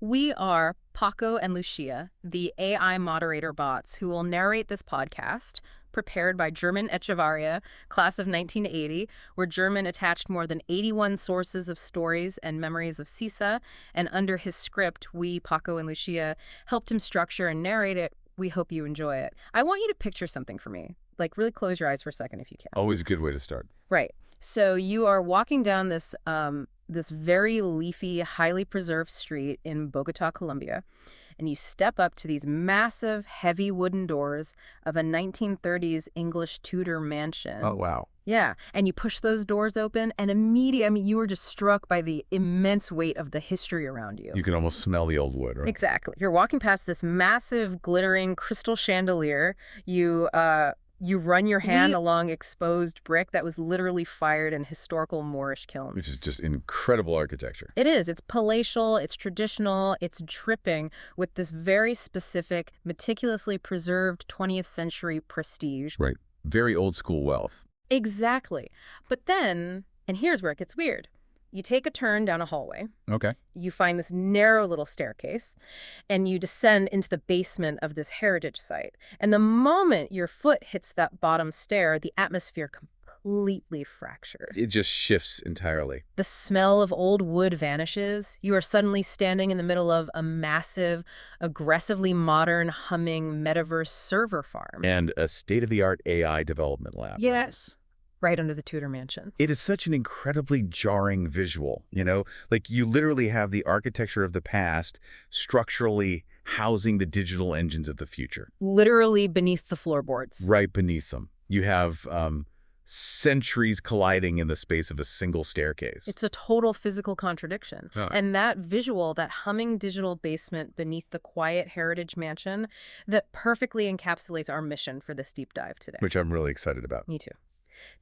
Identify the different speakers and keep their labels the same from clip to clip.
Speaker 1: We are Paco and Lucia, the AI moderator bots who will narrate this podcast, prepared by German Echavarría, class of 1980, where German attached more than 81 sources of stories and memories of CESA, and under his script, we, Paco and Lucia, helped him structure and narrate it. We hope you enjoy it. I want you to picture something for me. Like, really close your eyes for a second if you can.
Speaker 2: Always a good way to start.
Speaker 1: Right. So you are walking down this very leafy, highly preserved street in Bogota, Colombia, and you step up to these massive, heavy wooden doors of a 1930s English Tudor mansion.
Speaker 2: Oh, wow.
Speaker 1: Yeah, and you push those doors open, and immediately, you were just struck by the immense weight of the history around you.
Speaker 2: You can almost smell the old wood, right?
Speaker 1: Exactly. You're walking past this massive, glittering crystal chandelier. You run your hand along exposed brick that was literally fired in historical Moorish kilns.
Speaker 2: Which is just incredible architecture.
Speaker 1: It is. It's palatial, it's traditional, it's dripping with this very specific, meticulously preserved 20th century prestige.
Speaker 2: Right. Very old school wealth.
Speaker 1: Exactly. But then, and here's where it gets weird. You take a turn down a hallway.
Speaker 2: Okay.
Speaker 1: You find this narrow little staircase, and you descend into the basement of this heritage site. And the moment your foot hits that bottom stair, the atmosphere completely fractures.
Speaker 2: It just shifts entirely.
Speaker 1: The smell of old wood vanishes. You are suddenly standing in the middle of a massive, aggressively modern, humming metaverse server farm.
Speaker 2: And a state-of-the-art AI development lab.
Speaker 1: Yes. Right under the Tudor mansion.
Speaker 2: It is such an incredibly jarring visual, you know? Like, you literally have the architecture of the past structurally housing the digital engines of the future.
Speaker 1: Literally beneath the floorboards.
Speaker 2: Right beneath them. You have centuries colliding in the space of a single staircase.
Speaker 1: It's a total physical contradiction.
Speaker 2: Oh.
Speaker 1: And that visual, that humming digital basement beneath the quiet heritage mansion, that perfectly encapsulates our mission for this deep dive today.
Speaker 2: Which I'm really excited about.
Speaker 1: Me too.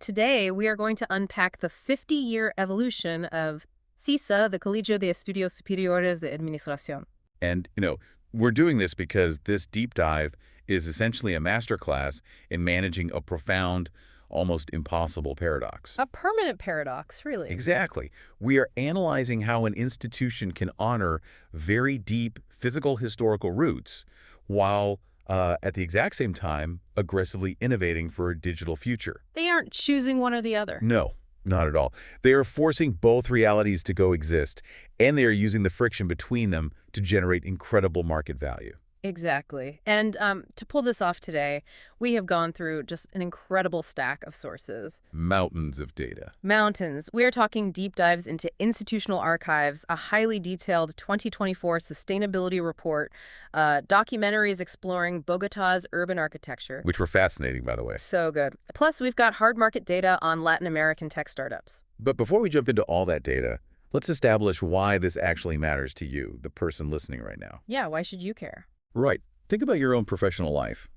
Speaker 1: Today, we are going to unpack the 50-year evolution of CESA, the Colegio de Estudios Superiores de Administración.
Speaker 2: And, you know, we're doing this because this deep dive is essentially a masterclass in managing a profound, almost impossible paradox.
Speaker 1: A permanent paradox, really.
Speaker 2: Exactly. We are analyzing how an institution can honor very deep physical historical roots while at the exact same time, aggressively innovating for a digital future.
Speaker 1: They aren't choosing one or the other.
Speaker 2: No, not at all. They are forcing both realities to coexist, and they are using the friction between them to generate incredible market value.
Speaker 1: Exactly. And to pull this off today, we have gone through just an incredible stack of sources.
Speaker 2: Mountains of data.
Speaker 1: Mountains. We are talking deep dives into institutional archives, a highly detailed 2024 sustainability report, documentaries exploring Bogota's urban architecture.
Speaker 2: Which were fascinating, by the way.
Speaker 1: So good. Plus, we've got hard market data on Latin American tech startups.
Speaker 2: But before we jump into all that data, let's establish why this actually matters to you, the person listening right now.
Speaker 1: Yeah, why should you care?
Speaker 2: Right. Think about your own professional life.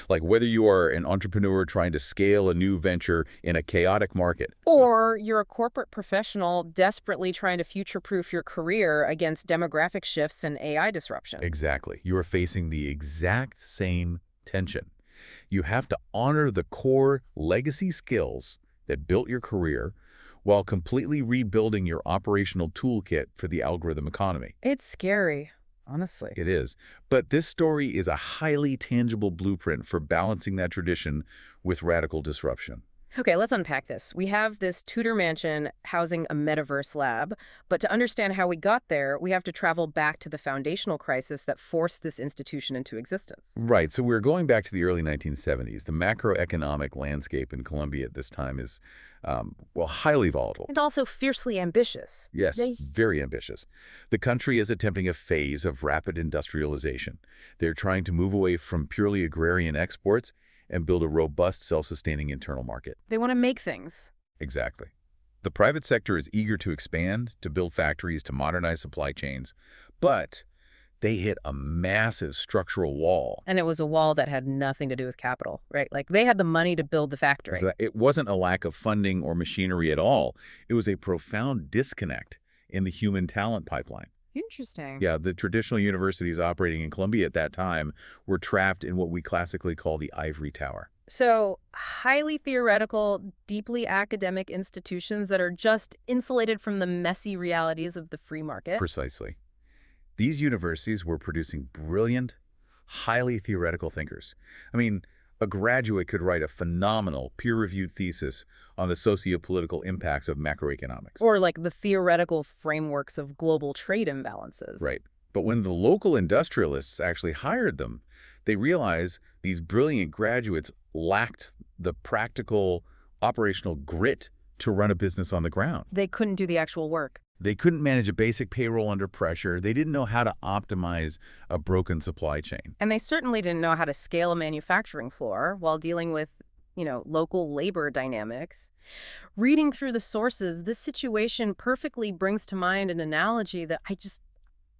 Speaker 2: Like whether you are an entrepreneur trying to scale a new venture in a chaotic market.
Speaker 1: Or you're a corporate professional desperately trying to future-proof your career against demographic shifts and AI disruption.
Speaker 2: Exactly. You are facing the exact same tension. You have to honor the core legacy skills that built your career while completely rebuilding your operational toolkit for the algorithm economy.
Speaker 1: It's scary. Honestly.
Speaker 2: It is. But this story is a highly tangible blueprint for balancing that tradition with radical disruption.
Speaker 1: Okay, let's unpack this. We have this Tudor mansion housing a metaverse lab, but to understand how we got there, we have to travel back to the foundational crisis that forced this institution into existence.
Speaker 2: Right. So we're going back to the early 1970s. The macroeconomic landscape in Colombia at this time is, well, highly volatile.
Speaker 1: And also fiercely ambitious.
Speaker 2: Yes, very ambitious. The country is attempting a phase of rapid industrialization. They're trying to move away from purely agrarian exports and build a robust, self-sustaining internal market.
Speaker 1: They want to make things.
Speaker 2: Exactly. The private sector is eager to expand, to build factories, to modernize supply chains, but they hit a massive structural wall.
Speaker 1: And it was a wall that had nothing to do with capital, right? Like, they had the money to build the factory.
Speaker 2: It wasn't a lack of funding or machinery at all. It was a profound disconnect in the human talent pipeline.
Speaker 1: Interesting.
Speaker 2: Yeah, the traditional universities operating in Colombia at that time were trapped in what we classically call the ivory tower.
Speaker 1: So highly theoretical, deeply academic institutions that are just insulated from the messy realities of the free market.
Speaker 2: Precisely. These universities were producing brilliant, highly theoretical thinkers. I mean, a graduate could write a phenomenal peer-reviewed thesis on the socio-political impacts of macroeconomics.
Speaker 1: Or like the theoretical frameworks of global trade imbalances.
Speaker 2: Right. But when the local industrialists actually hired them, they realized these brilliant graduates lacked the practical, operational grit to run a business on the ground.
Speaker 1: They couldn't do the actual work.
Speaker 2: They couldn't manage a basic payroll under pressure. They didn't know how to optimize a broken supply chain.
Speaker 1: And they certainly didn't know how to scale a manufacturing floor while dealing with, local labor dynamics. Reading through the sources, this situation perfectly brings to mind an analogy that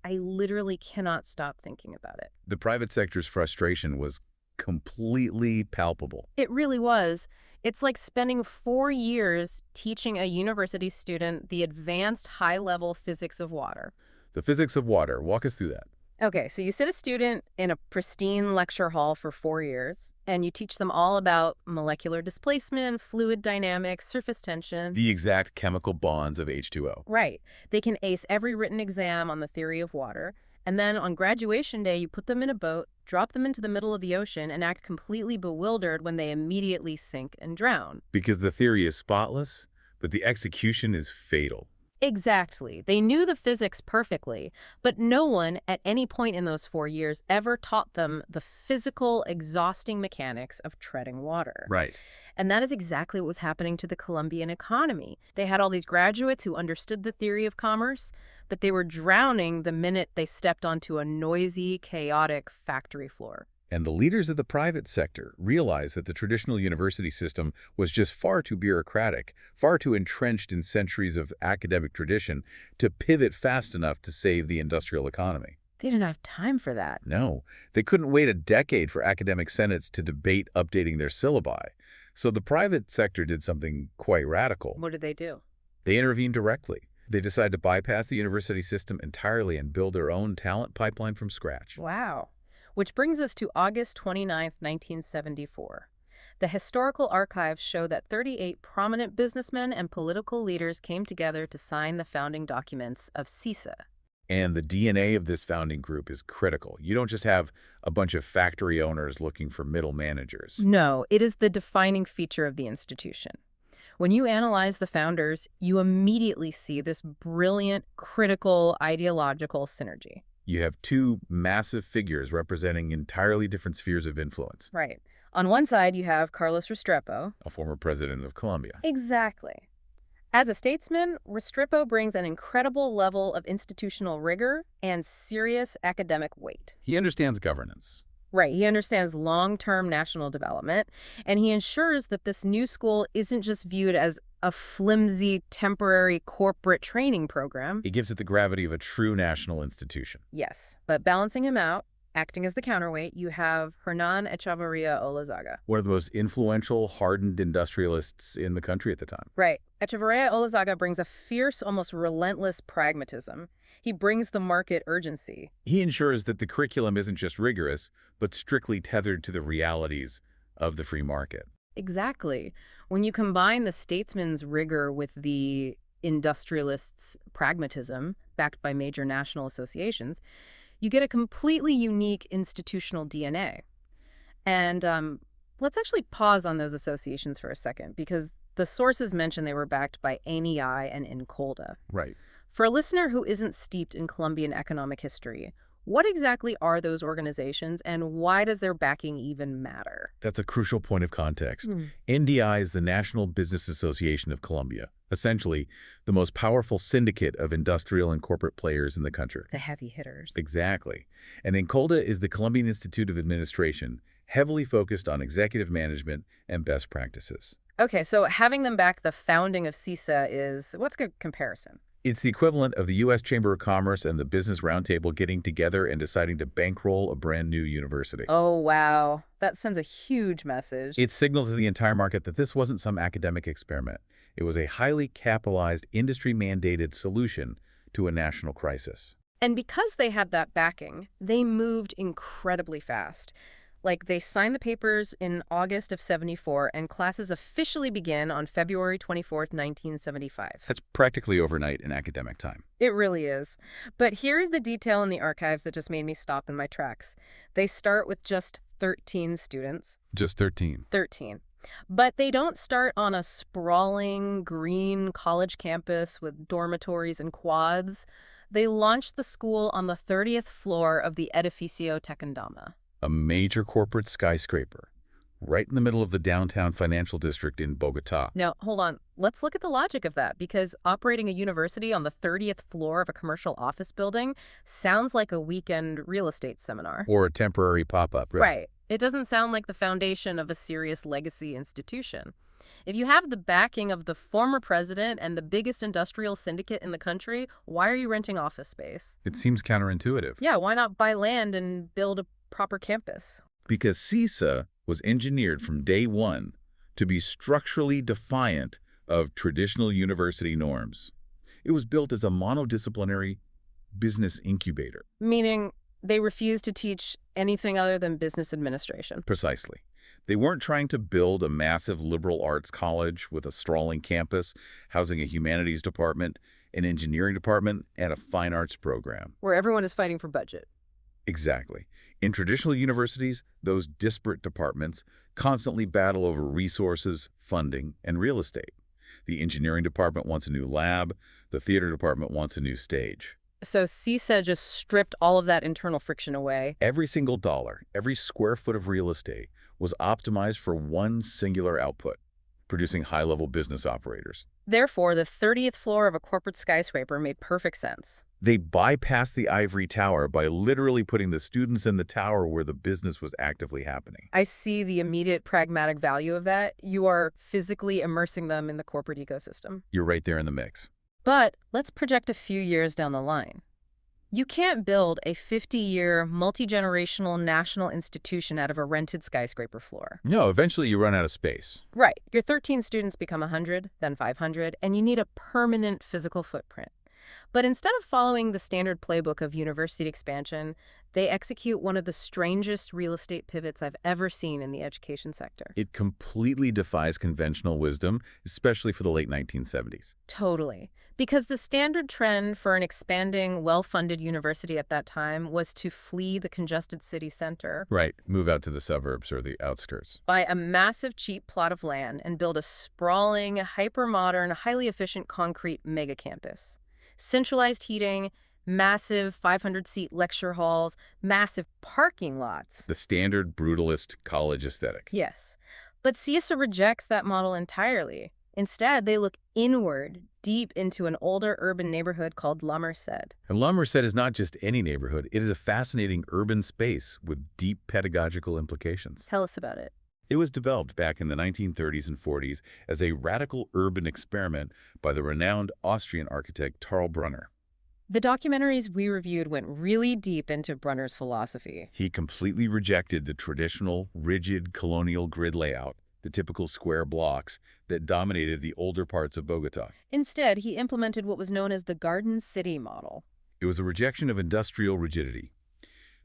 Speaker 1: I literally cannot stop thinking about it.
Speaker 2: The private sector's frustration was completely palpable.
Speaker 1: It really was. It's like spending 4 years teaching a university student the advanced high-level physics of water.
Speaker 2: The physics of water. Walk us through that.
Speaker 1: Okay, so you sit a student in a pristine lecture hall for 4 years, and you teach them all about molecular displacement, fluid dynamics, surface tension.
Speaker 2: The exact chemical bonds of H2O.
Speaker 1: Right. They can ace every written exam on the theory of water, and then on graduation day, you put them in a boat, drop them into the middle of the ocean, and act completely bewildered when they immediately sink and drown.
Speaker 2: Because the theory is spotless, but the execution is fatal.
Speaker 1: Exactly. They knew the physics perfectly, but no one at any point in those 4 years ever taught them the physical, exhausting mechanics of treading water.
Speaker 2: Right.
Speaker 1: And that is exactly what was happening to the Colombian economy. They had all these graduates who understood the theory of commerce, but they were drowning the minute they stepped onto a noisy, chaotic factory floor.
Speaker 2: And the leaders of the private sector realized that the traditional university system was just far too bureaucratic, far too entrenched in centuries of academic tradition to pivot fast enough to save the industrial economy.
Speaker 1: They didn't have time for that.
Speaker 2: No, they couldn't wait a decade for academic senates to debate updating their syllabi. So the private sector did something quite radical.
Speaker 1: What did they do?
Speaker 2: They intervened directly. They decided to bypass the university system entirely and build their own talent pipeline from scratch.
Speaker 1: Wow. Which brings us to August 29, 1974. The historical archives show that 38 prominent businessmen and political leaders came together to sign the founding documents of CESA.
Speaker 2: And the DNA of this founding group is critical. You don't just have a bunch of factory owners looking for middle managers.
Speaker 1: No, it is the defining feature of the institution. When you analyze the founders, you immediately see this brilliant, critical, ideological synergy.
Speaker 2: You have two massive figures representing entirely different spheres of influence.
Speaker 1: Right. On one side, you have Carlos Restrepo,
Speaker 2: A former president of Colombia.
Speaker 1: Exactly. As a statesman, Restrepo brings an incredible level of institutional rigor and serious academic weight.
Speaker 2: He understands governance.
Speaker 1: Right. He understands long-term national development, and he ensures that this new school isn't just viewed as a flimsy, temporary corporate training program.
Speaker 2: He gives it the gravity of a true national institution.
Speaker 1: Yes, but balancing him out, acting as the counterweight, you have Hernán Echavarría Olózaga.
Speaker 2: One of the most influential, hardened industrialists in the country at the time.
Speaker 1: Right. Echavarría Olózaga brings a fierce, almost relentless pragmatism. He brings the market urgency.
Speaker 2: He ensures that the curriculum isn't just rigorous, but strictly tethered to the realities of the free market.
Speaker 1: Exactly. When you combine the statesman's rigor with the industrialist's pragmatism, backed by major national associations, you get a completely unique institutional DNA. And let's actually pause on those associations for a second, because the sources mention they were backed by ANDI and INCOLDA.
Speaker 2: Right.
Speaker 1: For a listener who isn't steeped in Colombian economic history, what exactly are those organizations, and why does their backing even matter?
Speaker 2: That's a crucial point of context. NDI is the National Business Association of Colombia, essentially the most powerful syndicate of industrial and corporate players in the country.
Speaker 1: The heavy hitters.
Speaker 2: Exactly. And INCOLDA is the Colombian Institute of Administration, heavily focused on executive management and best practices.
Speaker 1: Okay, so having them back the founding of CESA is, what's a good comparison?
Speaker 2: It's the equivalent of the U.S. Chamber of Commerce and the Business Roundtable getting together and deciding to bankroll a brand new university.
Speaker 1: Oh, wow. That sends a huge message.
Speaker 2: It signals to the entire market that this wasn't some academic experiment. It was a highly capitalized, industry-mandated solution to a national crisis.
Speaker 1: And because they had that backing, they moved incredibly fast. Like, they sign the papers in August of 74, and classes officially begin on February 24th, 1975.
Speaker 2: That's practically overnight in academic time.
Speaker 1: It really is. But here's the detail in the archives that just made me stop in my tracks. They start with just 13 students.
Speaker 2: Just 13.
Speaker 1: 13. But they don't start on a sprawling, green college campus with dormitories and quads. They launch the school on the 30th floor of the Edificio Tequendama.
Speaker 2: A major corporate skyscraper, right in the middle of the downtown financial district in Bogota.
Speaker 1: Now, hold on. Let's look at the logic of that, because operating a university on the 30th floor of a commercial office building sounds like a weekend real estate seminar.
Speaker 2: Or a temporary pop-up.
Speaker 1: Right. It doesn't sound like the foundation of a serious legacy institution. If you have the backing of the former president and the biggest industrial syndicate in the country, why are you renting office space?
Speaker 2: It seems counterintuitive.
Speaker 1: Yeah, why not buy land and build a proper campus?
Speaker 2: Because CESA was engineered from day one to be structurally defiant of traditional university norms. It was built as a monodisciplinary business incubator.
Speaker 1: Meaning they refused to teach anything other than business administration.
Speaker 2: Precisely. They weren't trying to build a massive liberal arts college with a sprawling campus, housing a humanities department, an engineering department, and a fine arts program.
Speaker 1: Where everyone is fighting for budget.
Speaker 2: Exactly. In traditional universities, those disparate departments constantly battle over resources, funding, and real estate. The engineering department wants a new lab. The theater department wants a new stage.
Speaker 1: So CESA just stripped all of that internal friction away.
Speaker 2: Every single dollar, every square foot of real estate was optimized for one singular output, producing high-level business operators.
Speaker 1: Therefore, the 30th floor of a corporate skyscraper made perfect sense.
Speaker 2: They bypassed the ivory tower by literally putting the students in the tower where the business was actively happening.
Speaker 1: I see the immediate pragmatic value of that. You are physically immersing them in the corporate ecosystem.
Speaker 2: You're right there in the mix.
Speaker 1: But let's project a few years down the line. You can't build a 50-year, multi-generational national institution out of a rented skyscraper floor.
Speaker 2: No, eventually you run out of space.
Speaker 1: Right. Your 13 students become 100, then 500, and you need a permanent physical footprint. But instead of following the standard playbook of university expansion, they execute one of the strangest real estate pivots I've ever seen in the education sector.
Speaker 2: It completely defies conventional wisdom, especially for the late 1970s.
Speaker 1: Totally. Because the standard trend for an expanding, well-funded university at that time was to flee the congested city center.
Speaker 2: Right. Move out to the suburbs or the outskirts.
Speaker 1: Buy a massive, cheap plot of land and build a sprawling, hyper-modern, highly efficient concrete mega-campus. Centralized heating, massive 500-seat lecture halls, massive parking lots.
Speaker 2: The standard brutalist college aesthetic.
Speaker 1: Yes. But CESA rejects that model entirely. Instead, they look inward, deep into an older urban neighborhood called La Merced.
Speaker 2: And La Merced is not just any neighborhood. It is a fascinating urban space with deep pedagogical implications.
Speaker 1: Tell us about it.
Speaker 2: It was developed back in the 1930s and 40s as a radical urban experiment by the renowned Austrian architect Karl Brunner.
Speaker 1: The documentaries we reviewed went really deep into Brunner's philosophy.
Speaker 2: He completely rejected the traditional, rigid colonial grid layout, the typical square blocks that dominated the older parts of Bogota.
Speaker 1: Instead, he implemented what was known as the Garden City model.
Speaker 2: It was a rejection of industrial rigidity.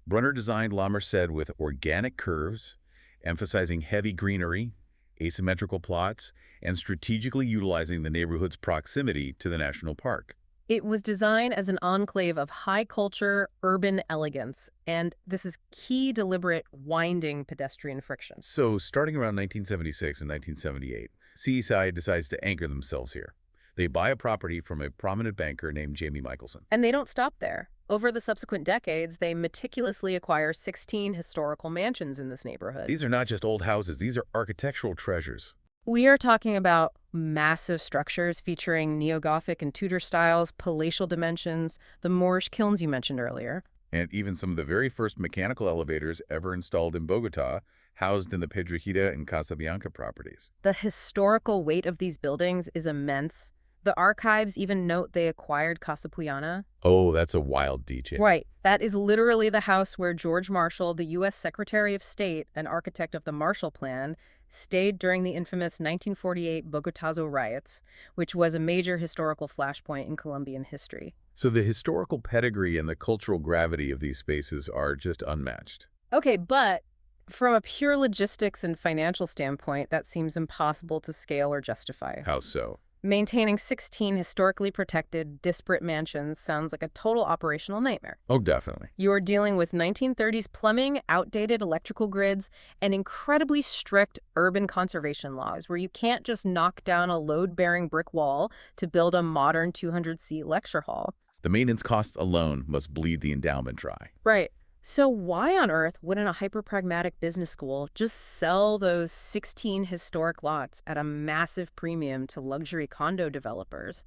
Speaker 2: Brunner designed La Merced with organic curves, emphasizing heavy greenery, asymmetrical plots, and strategically utilizing the neighborhood's proximity to the national park.
Speaker 1: It was designed as an enclave of high culture, urban elegance, and this is key deliberate winding pedestrian friction.
Speaker 2: So, starting around 1976 and 1978, CESA decides to anchor themselves here. They buy a property from a prominent banker named Jaime Michelsen.
Speaker 1: And they don't stop there. Over the subsequent decades, they meticulously acquire 16 historical mansions in this neighborhood.
Speaker 2: These are not just old houses, these are architectural treasures.
Speaker 1: We are talking about massive structures featuring neo-Gothic and Tudor styles, palatial dimensions, the Moorish kilns you mentioned earlier.
Speaker 2: And even some of the very first mechanical elevators ever installed in Bogota, housed in the Pedrejita and Casabianca properties.
Speaker 1: The historical weight of these buildings is immense. The archives even note they acquired Casa Puyana.
Speaker 2: Oh, that's a wild detail.
Speaker 1: Right. That is literally the house where George Marshall, the U.S. Secretary of State and architect of the Marshall Plan, stayed during the infamous 1948 Bogotazo riots, which was a major historical flashpoint in Colombian history.
Speaker 2: So the historical pedigree and the cultural gravity of these spaces are just unmatched.
Speaker 1: Okay, but From a pure logistics and financial standpoint, that seems impossible to scale or justify.
Speaker 2: How so?
Speaker 1: Maintaining 16 historically protected, disparate mansions sounds like a total operational nightmare.
Speaker 2: Oh, definitely.
Speaker 1: You are dealing with 1930s plumbing, outdated electrical grids, and incredibly strict urban conservation laws where you can't just knock down a load-bearing brick wall to build a modern 200-seat lecture hall.
Speaker 2: The maintenance costs alone must bleed the endowment dry.
Speaker 1: Right. So why on earth wouldn't a hyper-pragmatic business school just sell those 16 historic lots at a massive premium to luxury condo developers?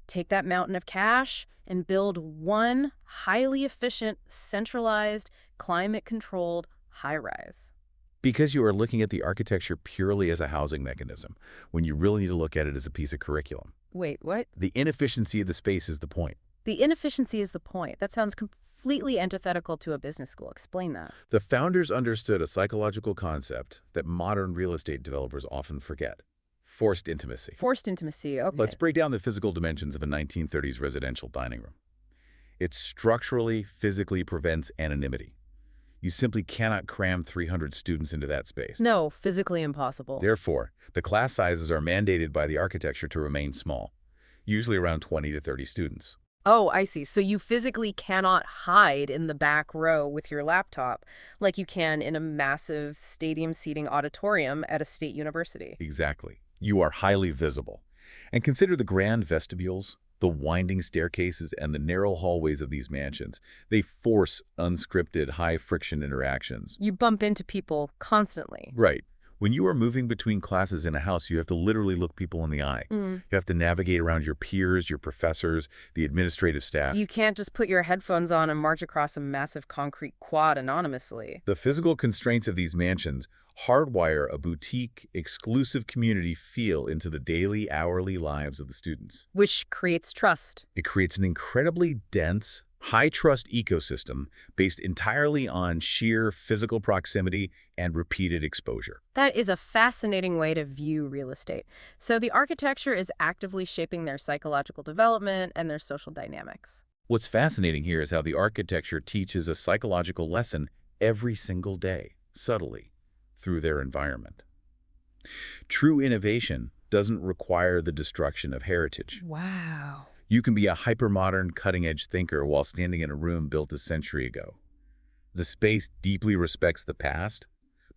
Speaker 1: Take that mountain of cash and build one highly efficient, centralized, climate-controlled high-rise.
Speaker 2: Because you are looking at the architecture purely as a housing mechanism, when you really need to look at it as a piece of curriculum.
Speaker 1: Wait, what?
Speaker 2: The inefficiency of the space is the point.
Speaker 1: The inefficiency is the point. That sounds completely antithetical to a business school. Explain that.
Speaker 2: The founders understood a psychological concept that modern real estate developers often forget. Forced intimacy.
Speaker 1: Forced intimacy, okay.
Speaker 2: Let's break down the physical dimensions of a 1930s residential dining room. It structurally, physically prevents anonymity. You simply cannot cram 300 students into that space.
Speaker 1: No, physically impossible.
Speaker 2: Therefore, the class sizes are mandated by the architecture to remain small, usually around 20 to 30 students.
Speaker 1: Oh, I see. So you physically cannot hide in the back row with your laptop like you can in a massive stadium seating auditorium at a state university.
Speaker 2: Exactly. You are highly visible. And consider the grand vestibules, the winding staircases, and the narrow hallways of these mansions. They force unscripted, high-friction interactions.
Speaker 1: You bump into people constantly.
Speaker 2: Right. When you are moving between classes in a house, you have to literally look people in the eye. You have to navigate around your peers, your professors, the administrative staff.
Speaker 1: You can't just put your headphones on and march across a massive concrete quad anonymously.
Speaker 2: The physical constraints of these mansions hardwire a boutique, exclusive community feel into the daily, hourly lives of the students.
Speaker 1: Which creates trust.
Speaker 2: It creates an incredibly dense, high-trust ecosystem based entirely on sheer physical proximity and repeated exposure.
Speaker 1: That is a fascinating way to view real estate. So the architecture is actively shaping their psychological development and their social dynamics.
Speaker 2: What's fascinating here is how the architecture teaches a psychological lesson every single day, subtly, through their environment. True innovation doesn't require the destruction of heritage.
Speaker 1: Wow.
Speaker 2: You can be a hypermodern, cutting-edge thinker while standing in a room built a century ago. The space deeply respects the past,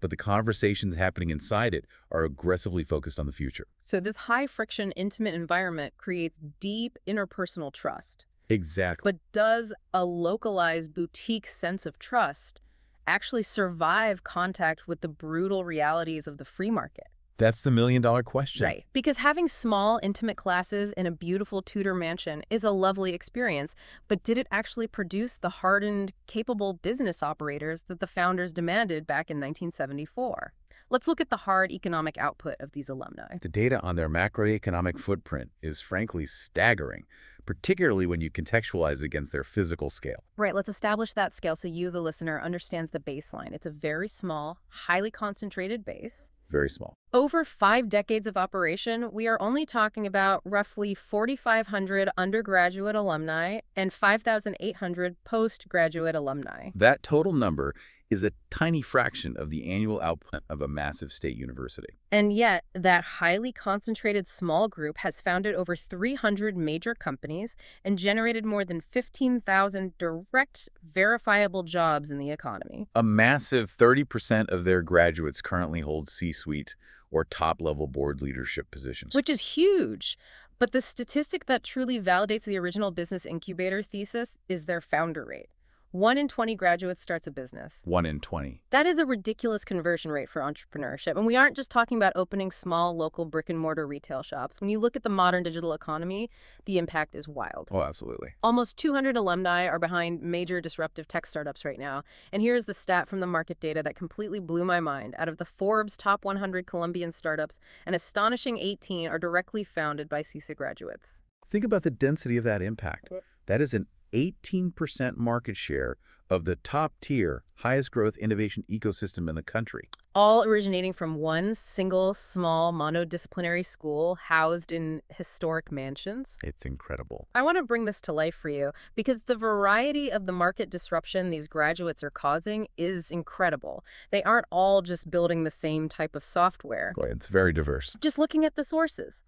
Speaker 2: but the conversations happening inside it are aggressively focused on the future.
Speaker 1: So this high-friction, intimate environment creates deep interpersonal trust.
Speaker 2: Exactly.
Speaker 1: But does a localized boutique sense of trust actually survive contact with the brutal realities of the free market?
Speaker 2: That's the million-dollar question.
Speaker 1: Right. Because having small, intimate classes in a beautiful Tudor mansion is a lovely experience, but did it actually produce the hardened, capable business operators that the founders demanded back in 1974? Let's look at the hard economic output of these alumni.
Speaker 2: The data on their macroeconomic footprint is frankly staggering, particularly when you contextualize it against their physical scale.
Speaker 1: Right, let's establish that scale so you, the listener, understands the baseline. It's a very small, highly concentrated base.
Speaker 2: Very small.
Speaker 1: Over 5 decades of operation, we are only talking about roughly 4,500 undergraduate alumni and 5,800 postgraduate alumni.
Speaker 2: That total number is a tiny fraction of the annual output of a massive state university.
Speaker 1: And yet, that highly concentrated small group has founded over 300 major companies and generated more than 15,000 direct, verifiable jobs in the economy.
Speaker 2: A massive 30% of their graduates currently hold C-suite or top-level board leadership positions.
Speaker 1: Which is huge. But the statistic that truly validates the original business incubator thesis is their founder rate. 1 in 20 graduates starts a business.
Speaker 2: 1 in 20.
Speaker 1: That is a ridiculous conversion rate for entrepreneurship. And we aren't just talking about opening small, local brick-and-mortar retail shops. When you look at the modern digital economy, the impact is wild.
Speaker 2: Oh, absolutely.
Speaker 1: Almost 200 alumni are behind major disruptive tech startups right now. And here's the stat from the market data that completely blew my mind. Out of the Forbes top 100 Colombian startups, an astonishing 18 are directly founded by CESA graduates.
Speaker 2: Think about the density of that impact. That is an 18% market share of the top-tier, highest-growth innovation ecosystem in the country.
Speaker 1: All originating from one single, small, monodisciplinary school housed in historic mansions.
Speaker 2: It's incredible.
Speaker 1: I want to bring this to life for you because the variety of the market disruption these graduates are causing is incredible. They aren't all just building the same type of software.
Speaker 2: Boy, it's very diverse.
Speaker 1: Just looking at the sources.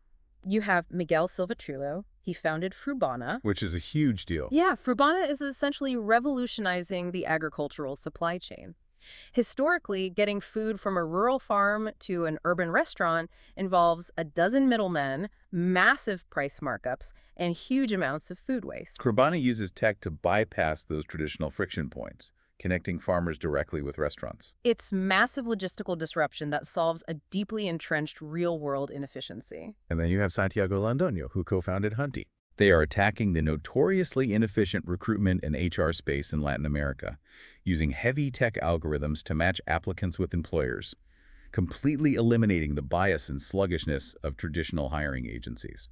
Speaker 1: You have Miguel Silva Trullo. He founded Frubana.
Speaker 2: Which is a huge deal.
Speaker 1: Yeah, Frubana is essentially revolutionizing the agricultural supply chain. Historically, getting food from a rural farm to an urban restaurant involves a dozen middlemen, massive price markups, and huge amounts of food waste.
Speaker 2: Frubana uses tech to bypass those traditional friction points, connecting farmers directly with restaurants.
Speaker 1: It's massive logistical disruption that solves a deeply entrenched real-world inefficiency.
Speaker 2: And then you have Santiago Londoño, who co-founded Hunty. They are attacking the notoriously inefficient recruitment and HR space in Latin America, using heavy tech algorithms to match applicants with employers, completely eliminating the bias and sluggishness of traditional hiring agencies.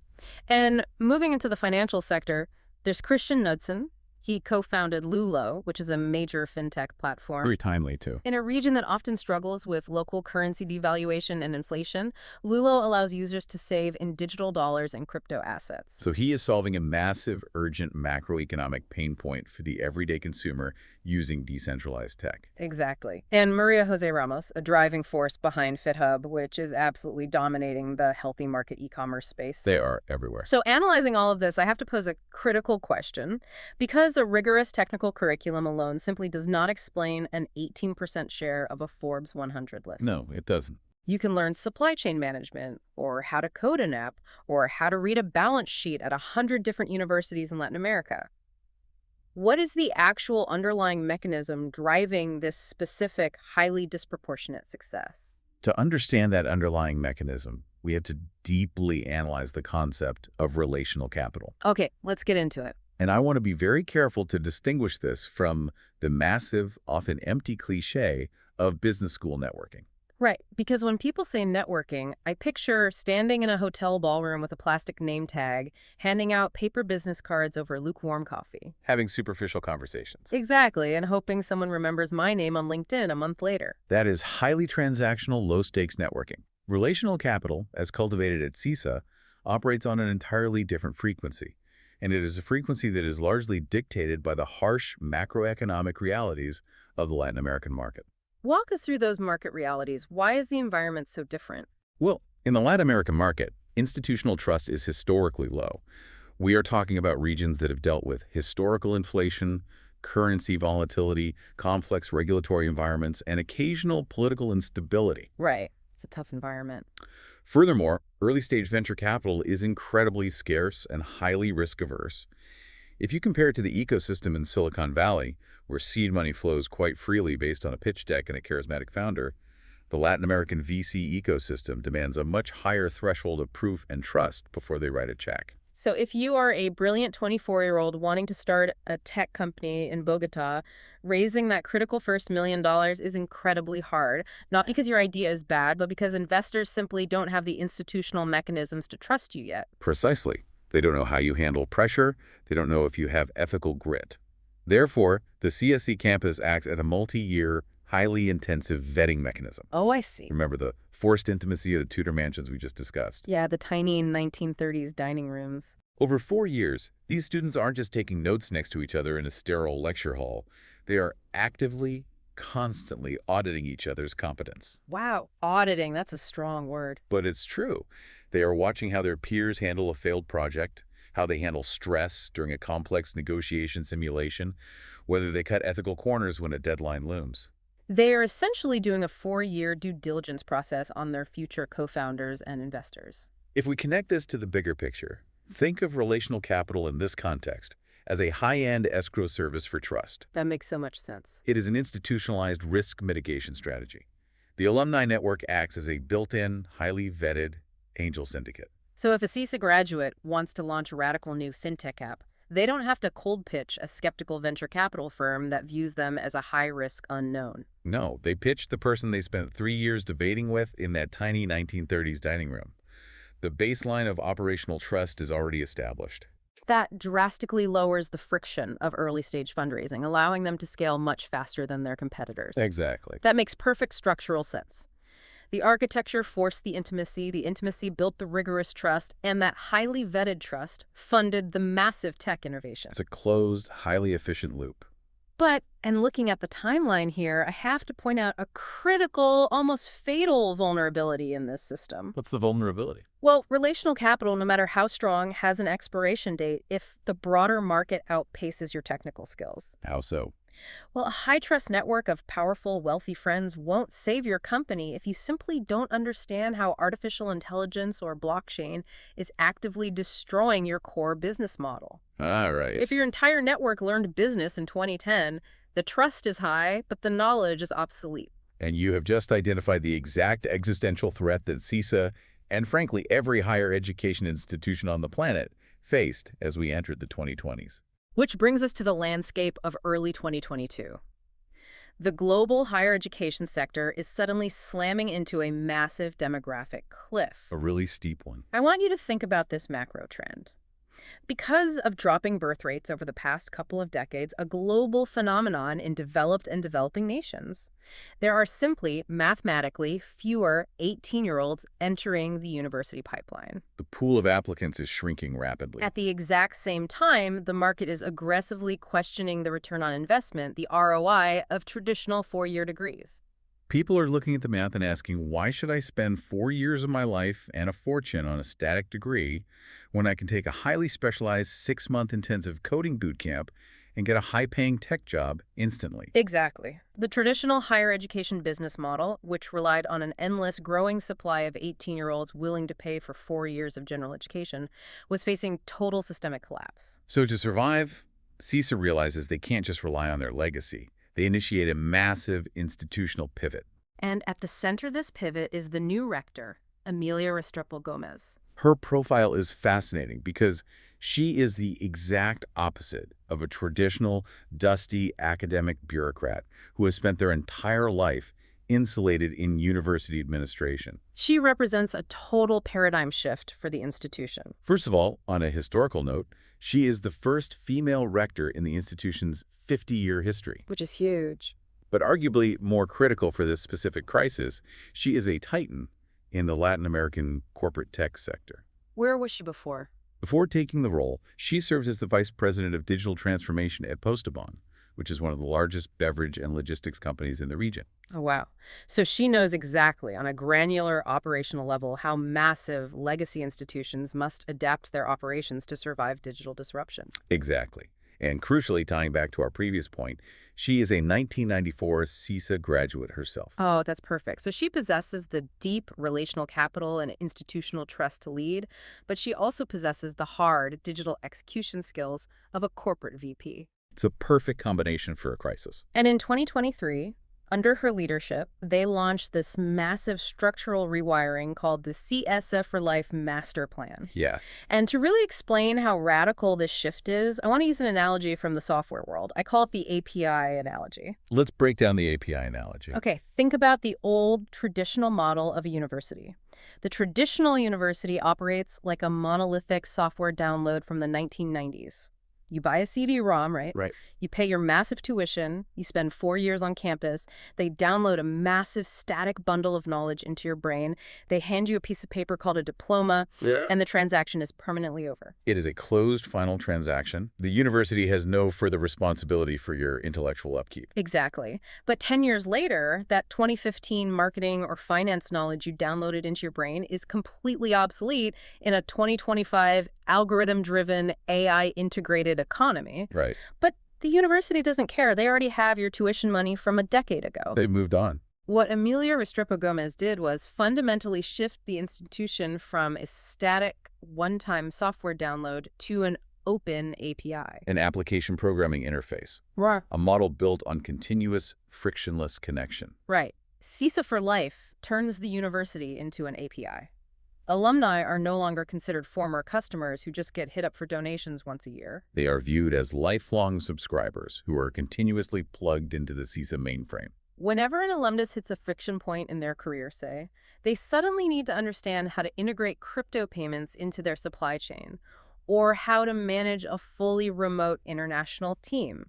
Speaker 1: And moving into the financial sector, there's Christian Knudsen. He co-founded Lulo, which is a major fintech platform.
Speaker 2: Very timely, too.
Speaker 1: In a region that often struggles with local currency devaluation and inflation, Lulo allows users to save in digital dollars and crypto assets.
Speaker 2: So he is solving a massive, urgent macroeconomic pain point for the everyday consumer using decentralized tech.
Speaker 1: Exactly. And Maria Jose Ramos, a driving force behind FitHub, which is absolutely dominating the healthy market e-commerce space.
Speaker 2: They are everywhere.
Speaker 1: So analyzing all of this, I have to pose a critical question. Because a rigorous technical curriculum alone simply does not explain an 18% share of a Forbes 100 list.
Speaker 2: No, it doesn't.
Speaker 1: You can learn supply chain management, or how to code an app, or how to read a balance sheet at 100 different universities in Latin America. What is the actual underlying mechanism driving this specific, highly disproportionate success?
Speaker 2: To understand that underlying mechanism, we have to deeply analyze the concept of relational capital.
Speaker 1: Okay, let's get into it.
Speaker 2: And I want to be very careful to distinguish this from the massive, often empty cliché of business school networking.
Speaker 1: Right, because when people say networking, I picture standing in a hotel ballroom with a plastic name tag, handing out paper business cards over lukewarm coffee.
Speaker 2: Having superficial conversations.
Speaker 1: Exactly, and hoping someone remembers my name on LinkedIn a month later.
Speaker 2: That is highly transactional, low-stakes networking. Relational capital, as cultivated at CESA, operates on an entirely different frequency. And it is a frequency that is largely dictated by the harsh macroeconomic realities of the Latin American market.
Speaker 1: Walk us through those market realities. Why is the environment so different?
Speaker 2: Well, in the Latin American market, institutional trust is historically low. We are talking about regions that have dealt with historical inflation, currency volatility, complex regulatory environments, and occasional political instability.
Speaker 1: Right. It's a tough environment.
Speaker 2: Furthermore, early-stage venture capital is incredibly scarce and highly risk-averse. If you compare it to the ecosystem in Silicon Valley, where seed money flows quite freely based on a pitch deck and a charismatic founder, the Latin American VC ecosystem demands a much higher threshold of proof and trust before they write a check.
Speaker 1: So if you are a brilliant 24-year-old wanting to start a tech company in Bogota, raising that critical first $1 million is incredibly hard, not because your idea is bad, but because investors simply don't have the institutional mechanisms to trust you yet.
Speaker 2: Precisely. They don't know how you handle pressure. They don't know if you have ethical grit. Therefore, the CSE campus acts as a multi-year, highly intensive vetting mechanism.
Speaker 1: Oh, I see.
Speaker 2: Remember the forced intimacy of the Tudor mansions we just discussed?
Speaker 1: Yeah, the tiny 1930s dining rooms.
Speaker 2: Over 4 years, these students aren't just taking notes next to each other in a sterile lecture hall. They are actively, constantly auditing each other's competence.
Speaker 1: Wow, auditing, that's a strong word.
Speaker 2: But it's true. They are watching how their peers handle a failed project, how they handle stress during a complex negotiation simulation, whether they cut ethical corners when a deadline looms.
Speaker 1: They are essentially doing a 4-year due diligence process on their future co-founders and investors.
Speaker 2: If we connect this to the bigger picture, think of relational capital in this context as a high-end escrow service for trust.
Speaker 1: That makes so much sense.
Speaker 2: It is an institutionalized risk mitigation strategy. The alumni network acts as a built-in, highly vetted angel syndicate.
Speaker 1: So if a CESA graduate wants to launch a radical new fintech app, they don't have to cold pitch a skeptical venture capital firm that views them as a high-risk unknown.
Speaker 2: No, they pitch the person they spent 3 years debating with in that tiny 1930s dining room. The baseline of operational trust is already established.
Speaker 1: That drastically lowers the friction of early-stage fundraising, allowing them to scale much faster than their competitors.
Speaker 2: Exactly.
Speaker 1: That makes perfect structural sense. The architecture forced the intimacy built the rigorous trust, and that highly vetted trust funded the massive tech innovation.
Speaker 2: It's a closed, highly efficient loop.
Speaker 1: But, and looking at the timeline here, I have to point out a critical, almost fatal vulnerability in this system.
Speaker 2: What's the vulnerability?
Speaker 1: Well, relational capital, no matter how strong, has an expiration date if the broader market outpaces your technical skills.
Speaker 2: How so?
Speaker 1: Well, a high-trust network of powerful, wealthy friends won't save your company if you simply don't understand how artificial intelligence or blockchain is actively destroying your core business model.
Speaker 2: All right.
Speaker 1: If your entire network learned business in 2010, the trust is high, but the knowledge is obsolete.
Speaker 2: And you have just identified the exact existential threat that CESA, and frankly every higher education institution on the planet, faced as we entered the 2020s.
Speaker 1: Which brings us to the landscape of early 2022. The global higher education sector is suddenly slamming into a massive demographic cliff.
Speaker 2: A really steep one.
Speaker 1: I want you to think about this macro trend. Because of dropping birth rates over the past couple of decades, a global phenomenon in developed and developing nations, there are simply, mathematically, fewer 18-year-olds entering the university pipeline.
Speaker 2: The pool of applicants is shrinking rapidly.
Speaker 1: At the exact same time, the market is aggressively questioning the return on investment, the ROI, of traditional four-year degrees.
Speaker 2: People are looking at the math and asking, why should I spend 4 years of my life and a fortune on a static degree when I can take a highly specialized 6-month intensive coding bootcamp and get a high-paying tech job instantly?
Speaker 1: Exactly. The traditional higher education business model, which relied on an endless growing supply of 18-year-olds willing to pay for 4 years of general education, was facing total systemic collapse.
Speaker 2: So to survive, CESA realizes they can't just rely on their legacy. They initiate a massive institutional pivot.
Speaker 1: And at the center of this pivot is the new rector, Emilia Restrepo Gomez.
Speaker 2: Her profile is fascinating because she is the exact opposite of a traditional, dusty academic bureaucrat who has spent their entire life insulated in university administration.
Speaker 1: She represents a total paradigm shift for the institution.
Speaker 2: First of all, on a historical note, she is the first female rector in the institution's 50-year history.
Speaker 1: Which is huge.
Speaker 2: But arguably more critical for this specific crisis, she is a titan in the Latin American corporate tech sector.
Speaker 1: Where was she before?
Speaker 2: Before taking the role, she served as the vice president of digital transformation at Postobon, which is one of the largest beverage and logistics companies in the region.
Speaker 1: Oh, wow. So she knows exactly, on a granular operational level, how massive legacy institutions must adapt their operations to survive digital disruption.
Speaker 2: Exactly. And crucially, tying back to our previous point, she is a 1994 CESA graduate herself.
Speaker 1: Oh, that's perfect. So she possesses the deep relational capital and institutional trust to lead, but she also possesses the hard digital execution skills of a corporate VP.
Speaker 2: It's a perfect combination for a crisis.
Speaker 1: And in 2023, under her leadership, they launched this massive structural rewiring called the CESA for Life Master Plan.
Speaker 2: Yeah.
Speaker 1: And to really explain how radical this shift is, I want to use an analogy from the software world. I call it the API analogy.
Speaker 2: Let's break down the API analogy.
Speaker 1: Okay, think about the old traditional model of a university. The traditional university operates like a monolithic software download from the 1990s. You buy a CD-ROM, right?
Speaker 2: Right.
Speaker 1: You pay your massive tuition. You spend 4 years on campus. They download a massive static bundle of knowledge into your brain. They hand you a piece of paper called a diploma, and the transaction is permanently over.
Speaker 2: It is a closed final transaction. The university has no further responsibility for your intellectual upkeep.
Speaker 1: Exactly. But 10 years later, that 2015 marketing or finance knowledge you downloaded into your brain is completely obsolete in a 2025 algorithm-driven, AI-integrated economy.
Speaker 2: Right.
Speaker 1: But the university doesn't care. They already have your tuition money from a decade ago.
Speaker 2: They've moved on.
Speaker 1: What Emilia Restrepo Gomez did was fundamentally shift the institution from a static, one-time software download to an open API.
Speaker 2: An application programming interface.
Speaker 1: Right.
Speaker 2: A model built on continuous, frictionless connection.
Speaker 1: Right. CESA for Life turns the university into an API. Alumni are no longer considered former customers who just get hit up for donations once a year.
Speaker 2: They are viewed as lifelong subscribers who are continuously plugged into the CESA mainframe.
Speaker 1: Whenever an alumnus hits a friction point in their career, say, they suddenly need to understand how to integrate crypto payments into their supply chain, or how to manage a fully remote international team.